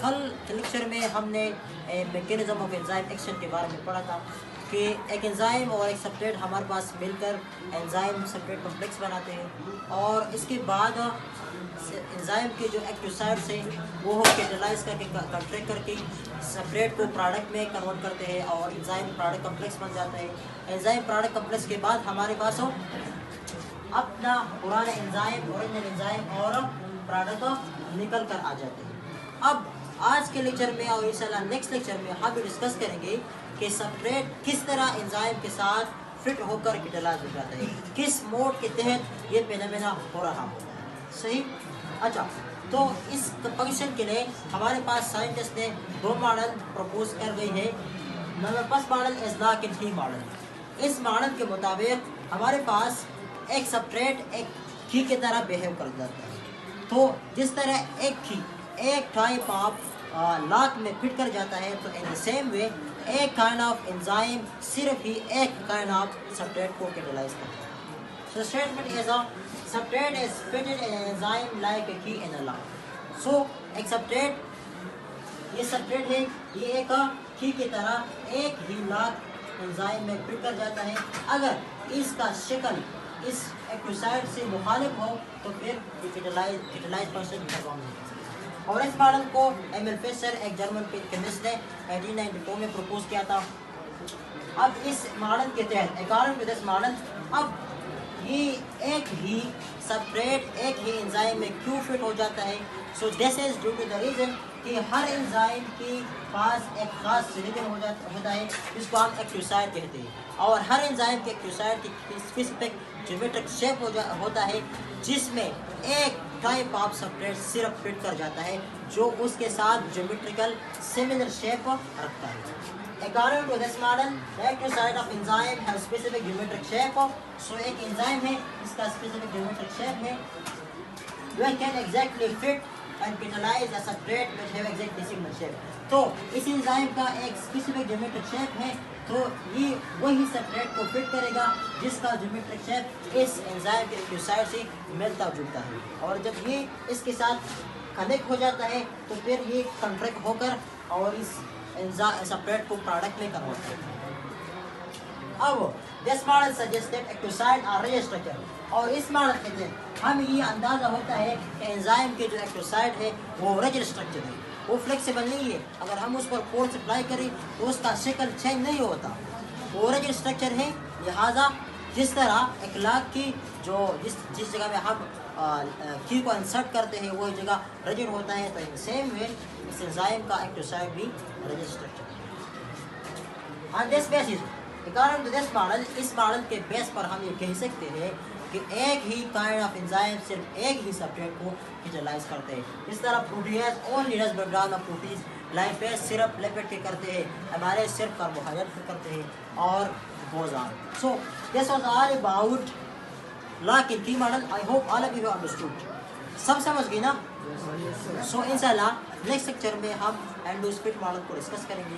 कल के लेक्चर में हमने मैकेनिज्म ऑफ एंजाइम एक्शन के बारे में पढ़ा था कि एक एंजाइम और एक सब्सट्रेट हमारे पास मिलकर एंजाइम सब्सट्रेट कॉम्प्लेक्स बनाते हैं और इसके बाद एंजाइम के जो एक्टिव साइट्स हैं वो कैटालाइज करके कंट्रैक्ट करके सब्सट्रेट को प्रोडक्ट में कन्वर्ट करते हैं और एंजाइम प्रोडक्ट कॉम्प्लेक्स बन जाता है। एंजाइम प्रोडक्ट कॉम्प्लेक्स के बाद हमारे पास अपना पुराना एंजाइम ओरिजिनल एंजाइम और प्रोडक्ट निकल कर आ जाते हैं। अब आज के लेक्चर में और इंशाल्लाह नेक्स्ट लेक्चर में हम डिस्कस करेंगे कि सब्सट्रेट किस तरह एंजाइम के साथ फिट होकर कैटालाइज हो जाता है, किस मोड के तहत ये फिनोमेना हो रहा होता है। सही। अच्छा, तो इस फंक्शन के लिए हमारे पास साइंटिस्ट ने दो मॉडल प्रपोज कर गई है। Number first model is lock and key model. इस मॉडल के मुताबिक हमारे पास एक सब्सट्रेट एक की की तरह बिहेव कर जाता है। तो जिस तरह एक की एक टाइप ऑफ लॉक में फिट कर जाता है, तो इन द सेम वे एक काइंड ऑफ एंजाइम सिर्फ ही एक काइंड ऑफ सब्सट्रेट को कैटालाइज करता है। So statement is a substrate is fitted in enzyme like अ की इन अ लॉक। सो एक सब्सट्रेट, ये सब्सट्रेट है, ये एक की की तरह एक ही लॉक एंजाइम में फिट कर जाता है। अगर इसका शक्ल इस एक्टिव साइट से मुखालिफ हो तो फिर कैटालाइज फंक्शन परफॉर्म नहीं कर सकता। और इस मॉडल को एमिल फिशर, एक जर्मन केमिस्ट ने 1892 में प्रपोज किया था। अब इस मॉडल के तहत अकॉर्डिंग टू दिस मॉडल अब ये एक ही सब्सट्रेट एक ही एंजाइम में क्यों फिट हो जाता है। So this is due to the reason कि हर एंजाइम के पास एक खास रीजन होता है जिसको हम एक्टिव साइट कहते हैं, और हर एंजाइम के एक्टिव साइट की स्पेसिफिक ज्योमेट्रिक शेप होता है जिसमें एक टाइप ऑफ सब्सट्रेट सिर्फ फिट कर जाता है जो उसके साथ ज्योमेट्रिकल सिमिलर शेप रखता है। According to this model, the active site of enzyme has specific geometric shape. So एक एंजाइम है, इसका specific geometric shape है, which can exactly fit and catalyze a substrate which have exactly similar shape. तो इस enzyme का एक specific geometric shape है, तो ये वही सब्सट्रेट को फिट करेगा जिसका ज्योमेट्रिक शेप इस एंजाइम के एक्टिव साइट से मिलता जुलता है। और जब ये इसके साथ कनेक्ट हो जाता है तो फिर ये कंट्रैक्ट होकर और इस सब्सट्रेट को प्रोडक्ट में कन्वर्ट करता है। अब this model suggested active site are rigid structure, और इस मॉडल के तहत हम ये अंदाज़ा होता है कि एंजाइम के जो एक्टिव साइट है वो रिजिड स्ट्रक्चर है, वो फ्लेक्सिबल नहीं है। अगर हम उस पर फोर्स अप्लाई करें तो उसका शक्ल चेंज नहीं होता, वो रिजिड स्ट्रक्चर है। लिहाजा जिस तरह एक लॉक की जो जिस जगह में हम की को इंसर्ट करते हैं वही जगह रिजिड होता है, तो इन सेम वे इस एंजाइम का एक्टिव साइट भी रिजिड स्ट्रक्चर है। On this basis according to this model, इस मॉडल के बेस पर हम ये कह सकते हैं कि एक ही काइंड ऑफ एंजाइम सिर्फ एक ही सब्सट्रेट को कैटालाइज करते हैं। इस तरह proteases only does breakdown of proteases, lipase सिर्फ लिपिड के करते हैं, हमारे सिर्फ कार्बोहाइड्रेट के करते हैं और goes on. So this was all about lock and key model. I hope all of you understood. सब समझ गए ना? सो इंशाल्लाह नेक्स्ट लेक्चर में हम एंडोस्फिट मॉडल को डिस्कस करेंगे।